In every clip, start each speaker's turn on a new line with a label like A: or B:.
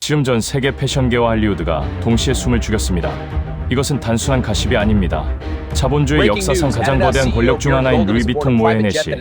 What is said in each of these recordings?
A: 지금 전 세계 패션계와 할리우드가 동시에 숨을 죽였습니다. 이것은 단순한 가십이 아닙니다. 자본주의 역사상 가장 거대한 권력 중 하나인 루이비통 모헤네시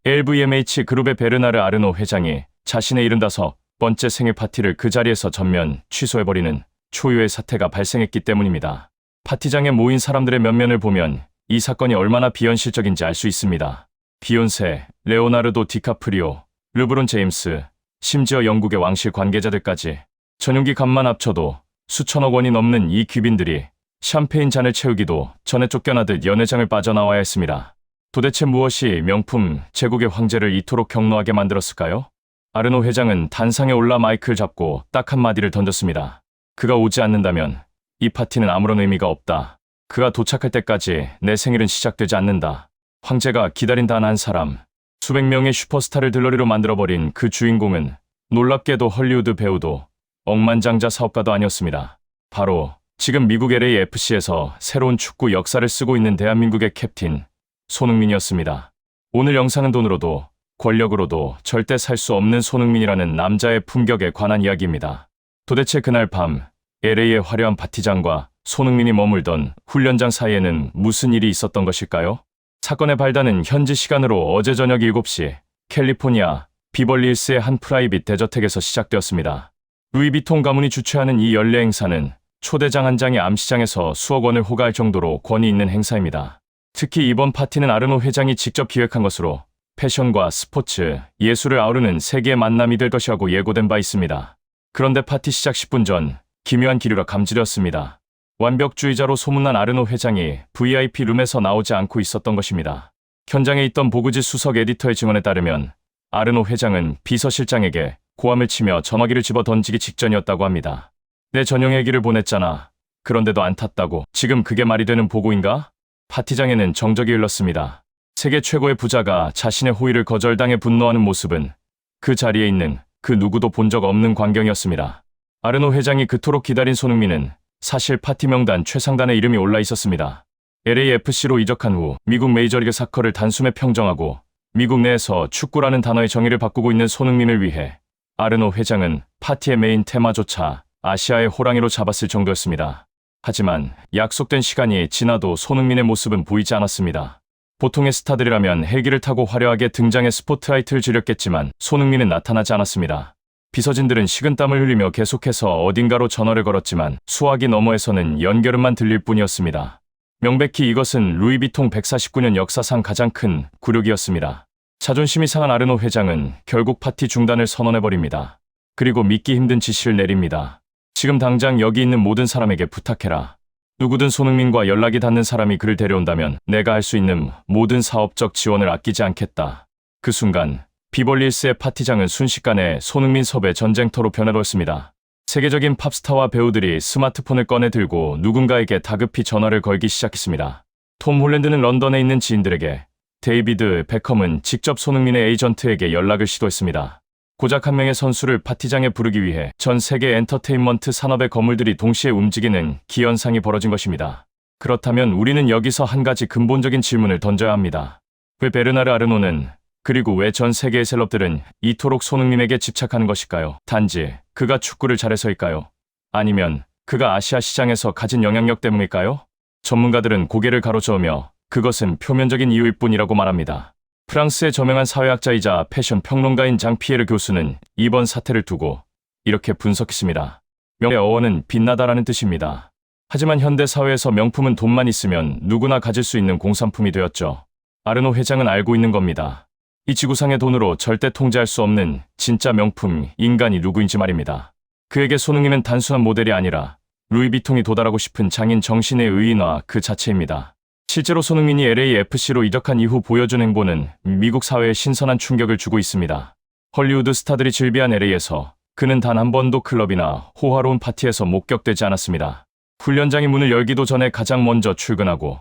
A: LVMH 그룹의 베르나르 아르노 회장이 자신의 75번째 생일 파티를 그 자리에서 전면 취소해버리는 초유의 사태가 발생했기 때문입니다. 파티장에 모인 사람들의 면면을 보면 이 사건이 얼마나 비현실적인지 알 수 있습니다. 비욘세, 레오나르도 디카프리오, 르브론 제임스, 심지어 영국의 왕실 관계자들까지 전용기 값만 합쳐도 수천억 원이 넘는 이 귀빈들이 샴페인 잔을 채우기도 전에 쫓겨나듯 연회장을 빠져나와야 했습니다. 도대체 무엇이 명품 제국의 황제를 이토록 격노하게 만들었을까요? 아르노 회장은 단상에 올라 마이크를 잡고 딱 한마디를 던졌습니다. 그가 오지 않는다면 이 파티는 아무런 의미가 없다. 그가 도착할 때까지 내 생일은 시작되지 않는다. 황제가 기다린 단 한 사람, 수백 명의 슈퍼스타를 들러리로 만들어버린 그 주인공은 놀랍게도 헐리우드 배우도 억만장자 사업가도 아니었습니다. 바로 지금 미국 LAFC에서 새로운 축구 역사를 쓰고 있는 대한민국의 캡틴 손흥민이었습니다. 오늘 영상은 돈으로도 권력으로도 절대 살 수 없는 손흥민이라는 남자의 품격에 관한 이야기입니다. 도대체 그날 밤 LA의 화려한 파티장과 손흥민이 머물던 훈련장 사이에는 무슨 일이 있었던 것일까요? 사건의 발단은 현지 시간으로 어제 저녁 7시 캘리포니아 비벌리힐스의 한 프라이빗 대저택에서 시작되었습니다. 루이비통 가문이 주최하는 이 연례 행사는 초대장 한 장이 암시장에서 수억 원을 호가할 정도로 권위 있는 행사입니다. 특히 이번 파티는 아르노 회장이 직접 기획한 것으로 패션과 스포츠, 예술을 아우르는 세계의 만남이 될 것이라고 예고된 바 있습니다. 그런데 파티 시작 10분 전 기묘한 기류가 감지되었습니다. 완벽주의자로 소문난 아르노 회장이 VIP 룸에서 나오지 않고 있었던 것입니다. 현장에 있던 보그지 수석 에디터의 증언에 따르면 아르노 회장은 비서실장에게 고함을 치며 전화기를 집어 던지기 직전이었다고 합니다. 내 전용헬기를 보냈잖아. 그런데도 안 탔다고. 지금 그게 말이 되는 보고인가? 파티장에는 정적이 흘렀습니다. 세계 최고의 부자가 자신의 호의를 거절당해 분노하는 모습은 그 자리에 있는 그 누구도 본 적 없는 광경이었습니다. 아르노 회장이 그토록 기다린 손흥민은 사실 파티 명단 최상단에 이름이 올라 있었습니다. LAFC로 이적한 후 미국 메이저리그 사커를 단숨에 평정하고 미국 내에서 축구라는 단어의 정의를 바꾸고 있는 손흥민을 위해 아르노 회장은 파티의 메인 테마조차 아시아의 호랑이로 잡았을 정도였습니다. 하지만 약속된 시간이 지나도 손흥민의 모습은 보이지 않았습니다. 보통의 스타들이라면 헬기를 타고 화려하게 등장해 스포트라이트를 줄였겠지만 손흥민은 나타나지 않았습니다. 비서진들은 식은땀을 흘리며 계속해서 어딘가로 전화를 걸었지만 수화기 너머에서는 연결음만 들릴 뿐이었습니다. 명백히 이것은 루이비통 149년 역사상 가장 큰 굴욕이었습니다. 자존심이 상한 아르노 회장은 결국 파티 중단을 선언해버립니다. 그리고 믿기 힘든 지시를 내립니다. 지금 당장 여기 있는 모든 사람에게 부탁해라. 누구든 손흥민과 연락이 닿는 사람이 그를 데려온다면 내가 할 수 있는 모든 사업적 지원을 아끼지 않겠다. 그 순간 비벌리힐스의 파티장은 순식간에 손흥민 섭외 전쟁터로 변해버렸습니다. 세계적인 팝스타와 배우들이 스마트폰을 꺼내 들고 누군가에게 다급히 전화를 걸기 시작했습니다. 톰 홀랜드는 런던에 있는 지인들에게, 데이비드 베컴은 직접 손흥민의 에이전트에게 연락을 시도했습니다. 고작 한 명의 선수를 파티장에 부르기 위해 전 세계 엔터테인먼트 산업의 거물들이 동시에 움직이는 기현상이 벌어진 것입니다. 그렇다면 우리는 여기서 한 가지 근본적인 질문을 던져야 합니다. 왜 베르나르 아르노는, 그리고 왜 전 세계의 셀럽들은 이토록 손흥민에게 집착하는 것일까요? 단지 그가 축구를 잘해서일까요? 아니면 그가 아시아 시장에서 가진 영향력 때문일까요? 전문가들은 고개를 가로저으며 그것은 표면적인 이유일 뿐이라고 말합니다. 프랑스의 저명한 사회학자이자 패션 평론가인 장 피에르 교수는 이번 사태를 두고 이렇게 분석했습니다. 명의 어원은 빛나다라는 뜻입니다. 하지만 현대 사회에서 명품은 돈만 있으면 누구나 가질 수 있는 공산품이 되었죠. 아르노 회장은 알고 있는 겁니다. 이 지구상의 돈으로 절대 통제할 수 없는 진짜 명품 인간이 누구인지 말입니다. 그에게 손흥민은 단순한 모델이 아니라 루이비통이 도달하고 싶은 장인 정신의 의인화 그 자체입니다. 실제로 손흥민이 LAFC로 이적한 이후 보여준 행보는 미국 사회에 신선한 충격을 주고 있습니다. 헐리우드 스타들이 즐비한 LA에서 그는 단 한 번도 클럽이나 호화로운 파티에서 목격되지 않았습니다. 훈련장이 문을 열기도 전에 가장 먼저 출근하고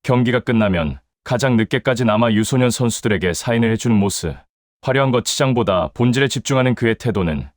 A: 경기가 끝나면 가장 늦게까지 남아 유소년 선수들에게 사인을 해주는 모습. 화려한 거치장보다 본질에 집중하는 그의 태도는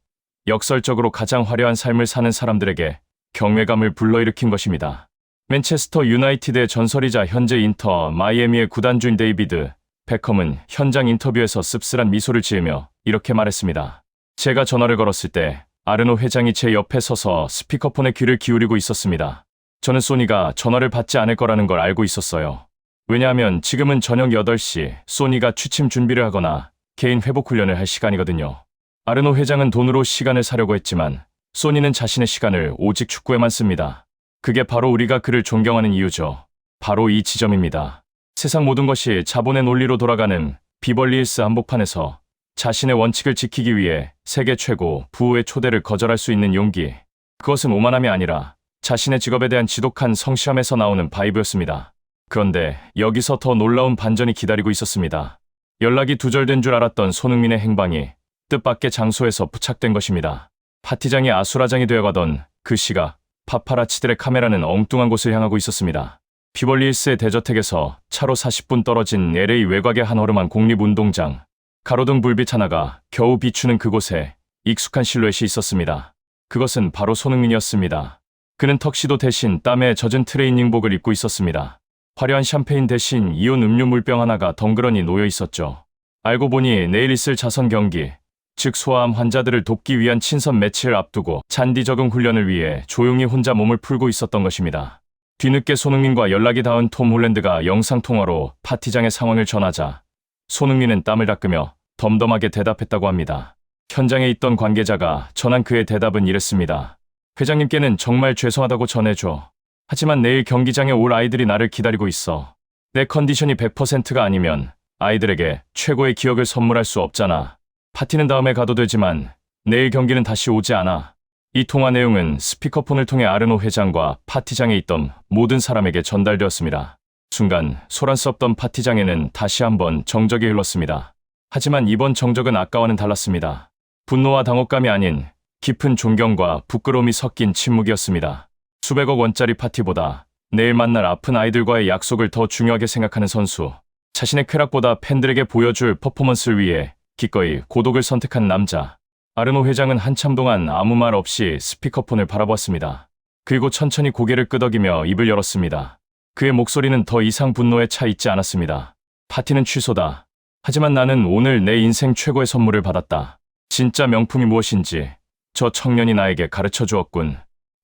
A: 역설적으로 가장 화려한 삶을 사는 사람들에게 경외감을 불러일으킨 것입니다. 맨체스터 유나이티드의 전설이자 현재 인터 마이애미의 구단주인 데이비드 베컴은 현장 인터뷰에서 씁쓸한 미소를 지으며 이렇게 말했습니다. 제가 전화를 걸었을 때 아르노 회장이 제 옆에 서서 스피커폰에 귀를 기울이고 있었습니다. 저는 소니가 전화를 받지 않을 거라는 걸 알고 있었어요. 왜냐하면 지금은 저녁 8시 소니가 취침 준비를 하거나 개인 회복 훈련을 할 시간이거든요. 아르노 회장은 돈으로 시간을 사려고 했지만 소니는 자신의 시간을 오직 축구에만 씁니다. 그게 바로 우리가 그를 존경하는 이유죠. 바로 이 지점입니다. 세상 모든 것이 자본의 논리로 돌아가는 비벌리힐스 한복판에서 자신의 원칙을 지키기 위해 세계 최고 부호의 초대를 거절할 수 있는 용기. 그것은 오만함이 아니라 자신의 직업에 대한 지독한 성실함에서 나오는 바이브였습니다. 그런데 여기서 더 놀라운 반전이 기다리고 있었습니다. 연락이 두절된 줄 알았던 손흥민의 행방이 뜻밖의 장소에서 포착된 것입니다. 파티장이 아수라장이 되어가던 그 시각, 파파라치들의 카메라는 엉뚱한 곳을 향하고 있었습니다. 비벌리힐스의 대저택에서 차로 40분 떨어진 LA 외곽의 한 허름한 공립운동장. 가로등 불빛 하나가 겨우 비추는 그곳에 익숙한 실루엣이 있었습니다. 그것은 바로 손흥민이었습니다. 그는 턱시도 대신 땀에 젖은 트레이닝복을 입고 있었습니다. 화려한 샴페인 대신 이온 음료 물병 하나가 덩그러니 놓여 있었죠. 알고 보니 내일 있을 자선 경기, 즉 소아암 환자들을 돕기 위한 친선 매치를 앞두고 잔디 적응 훈련을 위해 조용히 혼자 몸을 풀고 있었던 것입니다. 뒤늦게 손흥민과 연락이 닿은 톰 홀랜드가 영상통화로 파티장의 상황을 전하자 손흥민은 땀을 닦으며 덤덤하게 대답했다고 합니다. 현장에 있던 관계자가 전한 그의 대답은 이랬습니다. 회장님께는 정말 죄송하다고 전해줘. 하지만 내일 경기장에 올 아이들이 나를 기다리고 있어. 내 컨디션이 100%가 아니면 아이들에게 최고의 기억을 선물할 수 없잖아. 파티는 다음에 가도 되지만 내일 경기는 다시 오지 않아. 이 통화 내용은 스피커폰을 통해 아르노 회장과 파티장에 있던 모든 사람에게 전달되었습니다. 순간 소란스럽던 파티장에는 다시 한번 정적이 흘렀습니다. 하지만 이번 정적은 아까와는 달랐습니다. 분노와 당혹감이 아닌 깊은 존경과 부끄러움이 섞인 침묵이었습니다. 수백억 원짜리 파티보다 내일 만날 아픈 아이들과의 약속을 더 중요하게 생각하는 선수. 자신의 쾌락보다 팬들에게 보여줄 퍼포먼스를 위해 기꺼이 고독을 선택한 남자. 아르노 회장은 한참 동안 아무 말 없이 스피커폰을 바라보았습니다. 그리고 천천히 고개를 끄덕이며 입을 열었습니다. 그의 목소리는 더 이상 분노에 차 있지 않았습니다. 파티는 취소다. 하지만 나는 오늘 내 인생 최고의 선물을 받았다. 진짜 명품이 무엇인지 저 청년이 나에게 가르쳐 주었군.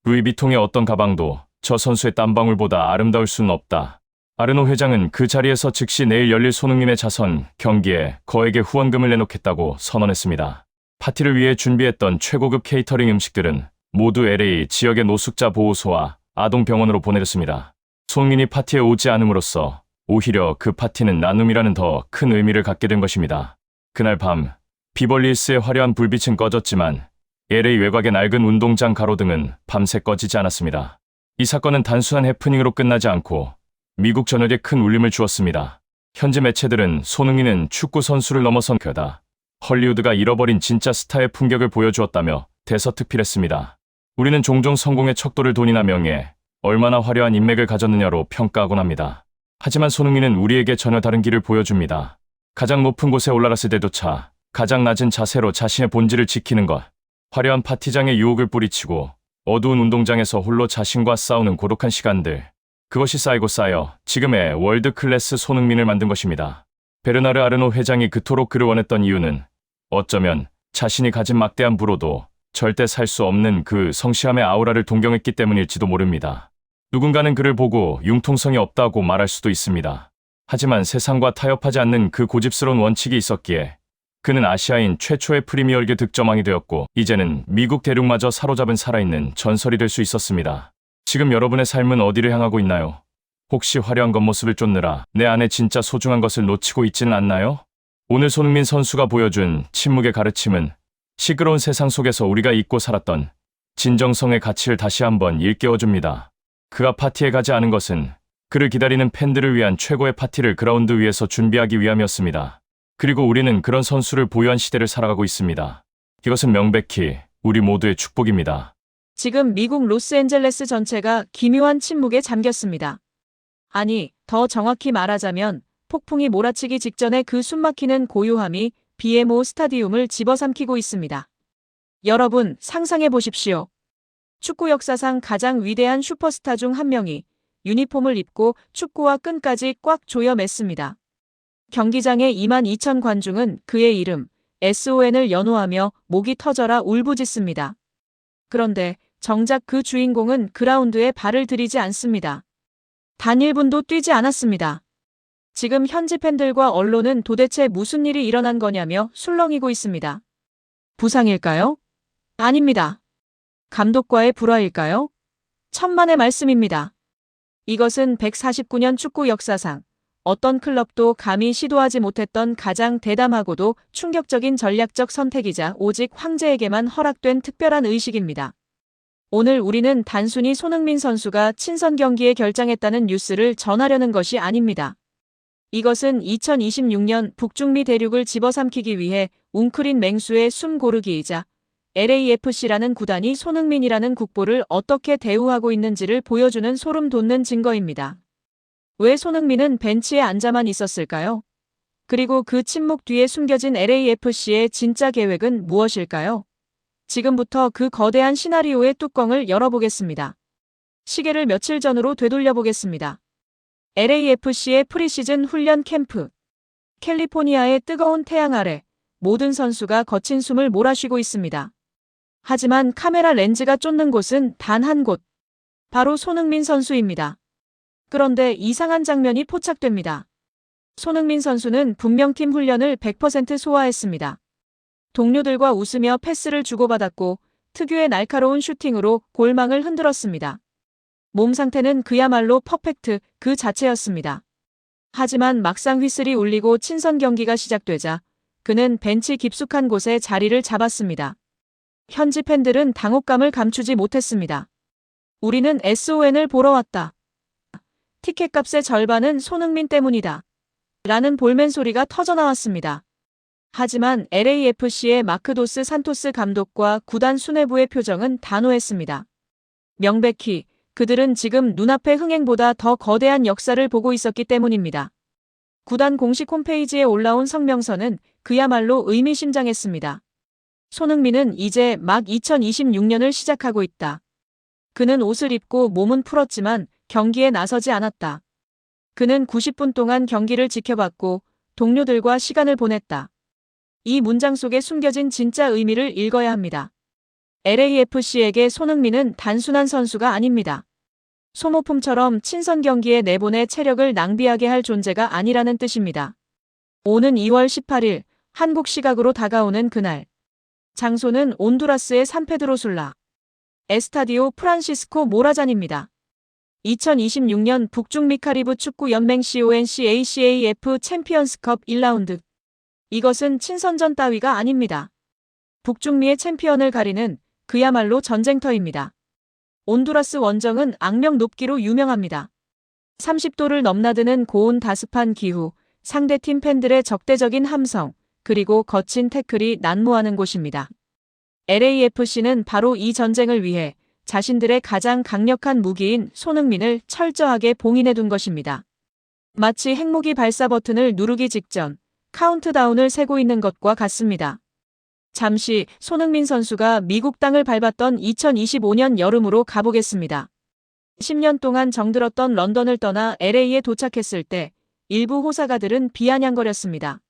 A: 루이비통의 어떤 가방도 저 선수의 땀방울보다 아름다울 수는 없다. 아르노 회장은 그 자리에서 즉시 내일 열릴 손흥민의 자선 경기에 거액의 후원금을 내놓겠다고 선언했습니다. 파티를 위해 준비했던 최고급 케이터링 음식들은 모두 LA 지역의 노숙자 보호소와 아동병원으로 보내졌습니다. 손흥민이 파티에 오지 않음으로써 오히려 그 파티는 나눔이라는 더 큰 의미를 갖게 된 것입니다. 그날 밤 비벌리힐스의 화려한 불빛은 꺼졌지만 LA 외곽의 낡은 운동장 가로등은 밤새 꺼지지 않았습니다. 이 사건은 단순한 해프닝으로 끝나지 않고 미국 전역에 큰 울림을 주었습니다. 현지 매체들은 손흥민은 축구 선수를 넘어선 그다. 헐리우드가 잃어버린 진짜 스타의 품격을 보여주었다며 대서특필했습니다. 우리는 종종 성공의 척도를 돈이나 명예, 얼마나 화려한 인맥을 가졌느냐로 평가하곤 합니다. 하지만 손흥민은 우리에게 전혀 다른 길을 보여줍니다. 가장 높은 곳에 올라갔을 때조차 가장 낮은 자세로 자신의 본질을 지키는 것. 화려한 파티장에 유혹을 뿌리치고 어두운 운동장에서 홀로 자신과 싸우는 고독한 시간들. 그것이 쌓이고 쌓여 지금의 월드 클래스 손흥민을 만든 것입니다. 베르나르 아르노 회장이 그토록 그를 원했던 이유는 어쩌면 자신이 가진 막대한 부로도 절대 살 수 없는 그 성실함의 아우라를 동경했기 때문일지도 모릅니다. 누군가는 그를 보고 융통성이 없다고 말할 수도 있습니다. 하지만 세상과 타협하지 않는 그 고집스러운 원칙이 있었기에 그는 아시아인 최초의 프리미어리그 득점왕이 되었고 이제는 미국 대륙마저 사로잡은 살아있는 전설이 될 수 있었습니다. 지금 여러분의 삶은 어디를 향하고 있나요? 혹시 화려한 겉모습을 쫓느라 내 안에 진짜 소중한 것을 놓치고 있지는 않나요? 오늘 손흥민 선수가 보여준 침묵의 가르침은 시끄러운 세상 속에서 우리가 잊고 살았던 진정성의 가치를 다시 한번 일깨워줍니다. 그가 파티에 가지 않은 것은 그를 기다리는 팬들을 위한 최고의 파티를 그라운드 위에서 준비하기 위함이었습니다. 그리고 우리는 그런 선수를 보유한 시대를 살아가고 있습니다. 이것은 명백히 우리 모두의 축복입니다.
B: 지금 미국 로스앤젤레스 전체가 기묘한 침묵에 잠겼습니다. 아니, 더 정확히 말하자면 폭풍이 몰아치기 직전에 그 숨막히는 고요함이 BMO 스타디움을 집어삼키고 있습니다. 여러분, 상상해 보십시오. 축구 역사상 가장 위대한 슈퍼스타 중 한 명이 유니폼을 입고 축구와 끈까지 꽉 조여 맸습니다. 경기장의 22,000 관중은 그의 이름 SON을 연호하며 목이 터져라 울부짖습니다. 그런데 정작 그 주인공은 그라운드에 발을 들이지 않습니다. 단 1분도 뛰지 않았습니다. 지금 현지 팬들과 언론은 도대체 무슨 일이 일어난 거냐며 술렁이고 있습니다. 부상일까요? 아닙니다. 감독과의 불화일까요? 천만의 말씀입니다. 이것은 149년 축구 역사상 어떤 클럽도 감히 시도하지 못했던 가장 대담하고도 충격적인 전략적 선택이자 오직 황제에게만 허락된 특별한 의식입니다. 오늘 우리는 단순히 손흥민 선수가 친선 경기에 결장했다는 뉴스를 전하려는 것이 아닙니다. 이것은 2026년 북중미 대륙을 집어삼키기 위해 웅크린 맹수의 숨 고르기이자 LAFC라는 구단이 손흥민이라는 국보를 어떻게 대우하고 있는지를 보여주는 소름 돋는 증거입니다. 왜 손흥민은 벤치에 앉아만 있었을까요? 그리고 그 침묵 뒤에 숨겨진 LAFC의 진짜 계획은 무엇일까요? 지금부터 그 거대한 시나리오의 뚜껑을 열어보겠습니다. 시계를 며칠 전으로 되돌려보겠습니다. LAFC의 프리시즌 훈련 캠프. 캘리포니아의 뜨거운 태양 아래 모든 선수가 거친 숨을 몰아쉬고 있습니다. 하지만 카메라 렌즈가 쫓는 곳은 단 한 곳. 바로 손흥민 선수입니다. 그런데 이상한 장면이 포착됩니다. 손흥민 선수는 분명 팀 훈련을 100% 소화했습니다. 동료들과 웃으며 패스를 주고받았고 특유의 날카로운 슈팅으로 골망을 흔들었습니다. 몸 상태는 그야말로 퍼펙트 그 자체였습니다. 하지만 막상 휘슬이 울리고 친선 경기가 시작되자 그는 벤치 깊숙한 곳에 자리를 잡았습니다. 현지 팬들은 당혹감을 감추지 못했습니다. 우리는 SON을 보러 왔다. 티켓값의 절반은 손흥민 때문이다. 라는 볼멘 소리가 터져나왔습니다. 하지만 LAFC의 마크 도스 산토스 감독과 구단 수뇌부의 표정은 단호했습니다. 명백히 그들은 지금 눈앞의 흥행보다 더 거대한 역사를 보고 있었기 때문입니다. 구단 공식 홈페이지에 올라온 성명서는 그야말로 의미심장했습니다. 손흥민은 이제 막 2026년을 시작하고 있다. 그는 옷을 입고 몸은 풀었지만 경기에 나서지 않았다. 그는 90분 동안 경기를 지켜봤고 동료들과 시간을 보냈다. 이 문장 속에 숨겨진 진짜 의미를 읽어야 합니다. LAFC에게 손흥민은 단순한 선수가 아닙니다. 소모품처럼 친선 경기에 내보내 체력을 낭비하게 할 존재가 아니라는 뜻입니다. 오는 2월 18일 한국 시각으로 다가오는 그날. 장소는 온두라스의 산페드로술라 에스타디오 프란시스코 모라잔입니다. 2026년 북중미 카리브 축구 연맹 CONCACAF 챔피언스컵 1라운드. 이것은 친선전 따위가 아닙니다. 북중미의 챔피언을 가리는 그야말로 전쟁터입니다. 온두라스 원정은 악명 높기로 유명합니다. 30도를 넘나드는 고온 다습한 기후, 상대팀 팬들의 적대적인 함성, 그리고 거친 태클이 난무하는 곳입니다. LAFC는 바로 이 전쟁을 위해 자신들의 가장 강력한 무기인 손흥민을 철저하게 봉인해둔 것입니다. 마치 핵무기 발사 버튼을 누르기 직전 카운트다운을 세고 있는 것과 같습니다. 잠시 손흥민 선수가 미국 땅을 밟았던 2025년 여름으로 가보겠습니다. 10년 동안 정들었던 런던을 떠나 LA에 도착했을 때 일부 호사가들은 비아냥거렸습니다.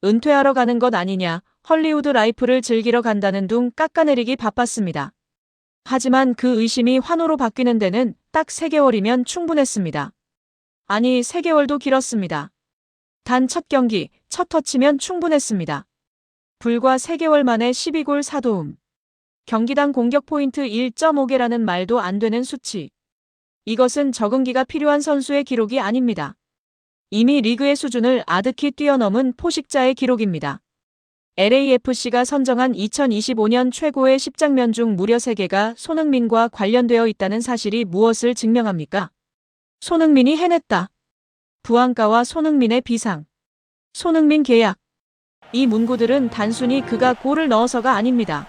B: 은퇴하러 가는 것 아니냐, 헐리우드 라이프를 즐기러 간다는 둥 깎아내리기 바빴습니다. 하지만 그 의심이 환호로 바뀌는 데는 딱 3개월이면 충분했습니다. 아니 3개월도 길었습니다. 단 첫 경기, 첫 터치면 충분했습니다. 불과 3개월 만에 12골 4도움. 경기당 공격 포인트 1.5개라는 말도 안 되는 수치. 이것은 적응기가 필요한 선수의 기록이 아닙니다. 이미 리그의 수준을 아득히 뛰어넘은 포식자의 기록입니다. LAFC가 선정한 2025년 최고의 10장면 중 무려 3개가 손흥민과 관련되어 있다는 사실이 무엇을 증명합니까? 손흥민이 해냈다. 부안가와 손흥민의 비상. 손흥민 계약. 이 문구들은 단순히 그가 골을 넣어서가 아닙니다.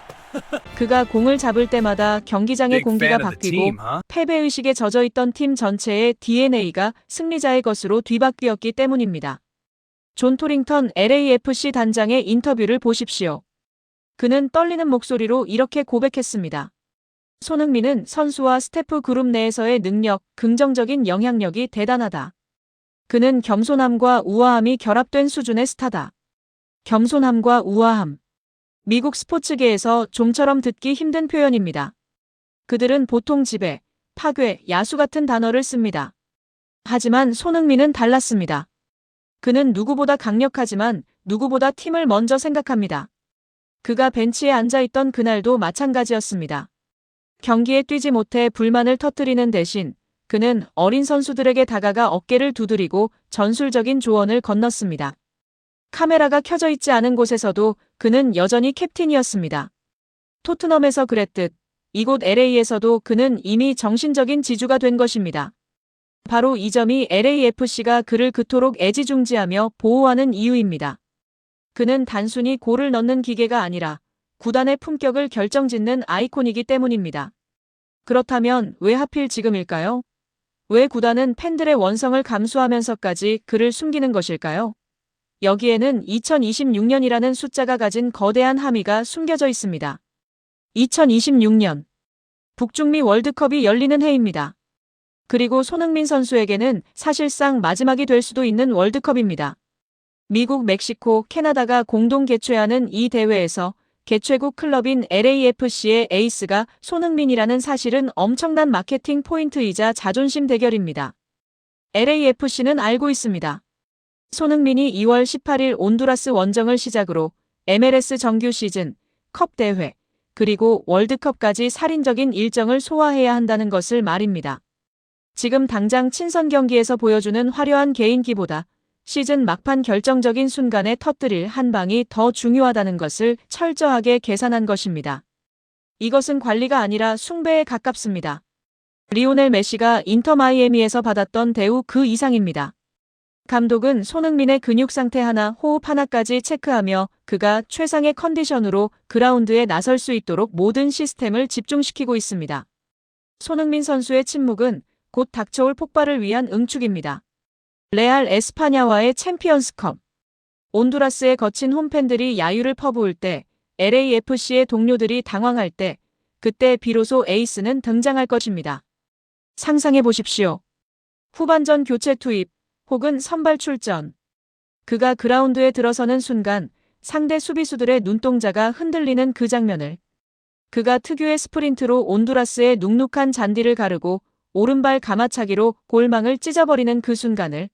B: 그가 공을 잡을 때마다 경기장의 공기가 바뀌고 패배의식에 젖어있던 팀 전체의 DNA가 승리자의 것으로 뒤바뀌었기 때문입니다. 존 토링턴 LAFC 단장의 인터뷰를 보십시오. 그는 떨리는 목소리로 이렇게 고백했습니다. 손흥민은 선수와 스태프 그룹 내에서의 능력, 긍정적인 영향력이 대단하다. 그는 겸손함과 우아함이 결합된 수준의 스타다. 겸손함과 우아함. 미국 스포츠계에서 좀처럼 듣기 힘든 표현입니다. 그들은 보통 지배, 파괴, 야수 같은 단어를 씁니다. 하지만 손흥민은 달랐습니다. 그는 누구보다 강력하지만 누구보다 팀을 먼저 생각합니다. 그가 벤치에 앉아있던 그날도 마찬가지였습니다. 경기에 뛰지 못해 불만을 터뜨리는 대신 그는 어린 선수들에게 다가가 어깨를 두드리고 전술적인 조언을 건넜습니다. 카메라가 켜져 있지 않은 곳에서도 그는 여전히 캡틴이었습니다. 토트넘에서 그랬듯 이곳 LA에서도 그는 이미 정신적인 지주가 된 것입니다. 바로 이 점이 LAFC가 그를 그토록 애지중지하며 보호하는 이유입니다. 그는 단순히 골을 넣는 기계가 아니라 구단의 품격을 결정짓는 아이콘이기 때문입니다. 그렇다면 왜 하필 지금일까요? 왜 구단은 팬들의 원성을 감수하면서까지 그를 숨기는 것일까요? 여기에는 2026년이라는 숫자가 가진 거대한 함의가 숨겨져 있습니다. 2026년 북중미 월드컵이 열리는 해입니다. 그리고 손흥민 선수에게는 사실상 마지막이 될 수도 있는 월드컵입니다. 미국, 멕시코, 캐나다가 공동 개최하는 이 대회에서 개최국 클럽인 LAFC의 에이스가 손흥민이라는 사실은 엄청난 마케팅 포인트이자 자존심 대결입니다. LAFC는 알고 있습니다. 손흥민이 2월 18일 온두라스 원정을 시작으로 MLS 정규 시즌, 컵 대회, 그리고 월드컵까지 살인적인 일정을 소화해야 한다는 것을 말입니다. 지금 당장 친선 경기에서 보여주는 화려한 개인기보다 시즌 막판 결정적인 순간에 터뜨릴 한 방이 더 중요하다는 것을 철저하게 계산한 것입니다. 이것은 관리가 아니라 숭배에 가깝습니다. 리오넬 메시가 인터 마이애미에서 받았던 대우 그 이상입니다. 감독은 손흥민의 근육 상태 하나, 호흡 하나까지 체크하며 그가 최상의 컨디션으로 그라운드에 나설 수 있도록 모든 시스템을 집중시키고 있습니다. 손흥민 선수의 침묵은 곧 닥쳐올 폭발을 위한 응축입니다. 레알 에스파냐와의 챔피언스컵. 온두라스의 거친 홈팬들이 야유를 퍼부을 때, LAFC의 동료들이 당황할 때, 그때 비로소 에이스는 등장할 것입니다. 상상해 보십시오. 후반전 교체 투입, 혹은 선발 출전. 그가 그라운드에 들어서는 순간 상대 수비수들의 눈동자가 흔들리는 그 장면을. 그가 특유의 스프린트로 온두라스의 눅눅한 잔디를 가르고 오른발 가마차기로 골망을 찢어버리는 그 순간을.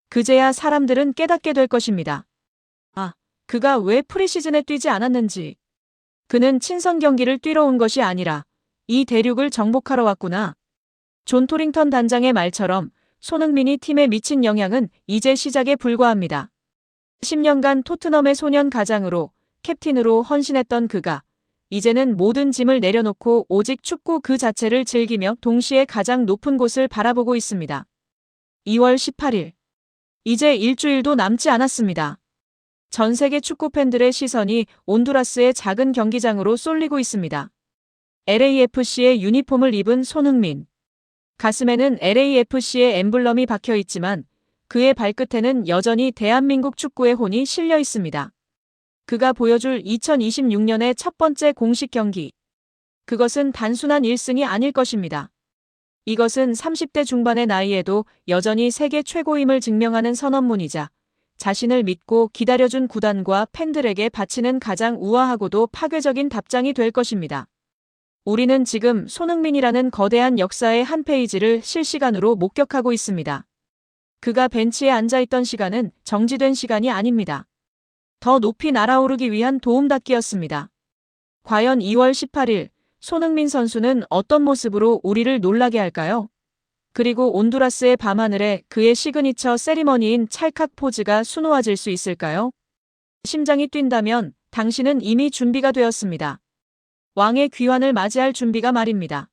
B: 그제야 사람들은 깨닫게 될 것입니다. 아, 그가 왜 프리시즌에 뛰지 않았는지. 그는 친선 경기를 뛰러 온 것이 아니라 이 대륙을 정복하러 왔구나. 존 토링턴 단장의 말처럼 손흥민이 팀에 미친 영향은 이제 시작에 불과합니다. 10년간 토트넘의 소년 가장으로 캡틴으로 헌신했던 그가 이제는 모든 짐을 내려놓고 오직 축구 그 자체를 즐기며 동시에 가장 높은 곳을 바라보고 있습니다. 2월 18일. 이제 일주일도 남지 않았습니다. 전 세계 축구 팬들의 시선이 온두라스의 작은 경기장으로 쏠리고 있습니다. LAFC의 유니폼을 입은 손흥민. 가슴에는 LAFC의 엠블럼이 박혀 있지만 그의 발끝에는 여전히 대한민국 축구의 혼이 실려 있습니다. 그가 보여줄 2026년의 첫 번째 공식 경기. 그것은 단순한 1승이 아닐 것입니다. 이것은 30대 중반의 나이에도 여전히 세계 최고임을 증명하는 선언문이자 자신을 믿고 기다려준 구단과 팬들에게 바치는 가장 우아하고도 파괴적인 답장이 될 것입니다. 우리는 지금 손흥민이라는 거대한 역사의 한 페이지를 실시간으로 목격하고 있습니다. 그가 벤치에 앉아있던 시간은 정지된 시간이 아닙니다. 더 높이 날아오르기 위한 도움닫기였습니다. 과연 2월 18일 손흥민 선수는 어떤 모습으로 우리를 놀라게 할까요? 그리고 온두라스의 밤하늘에 그의 시그니처 세리머니인 찰칵 포즈가 수놓아질 수 있을까요? 심장이 뛴다면 당신은 이미 준비가 되었습니다. 왕의 귀환을 맞이할 준비가 말입니다.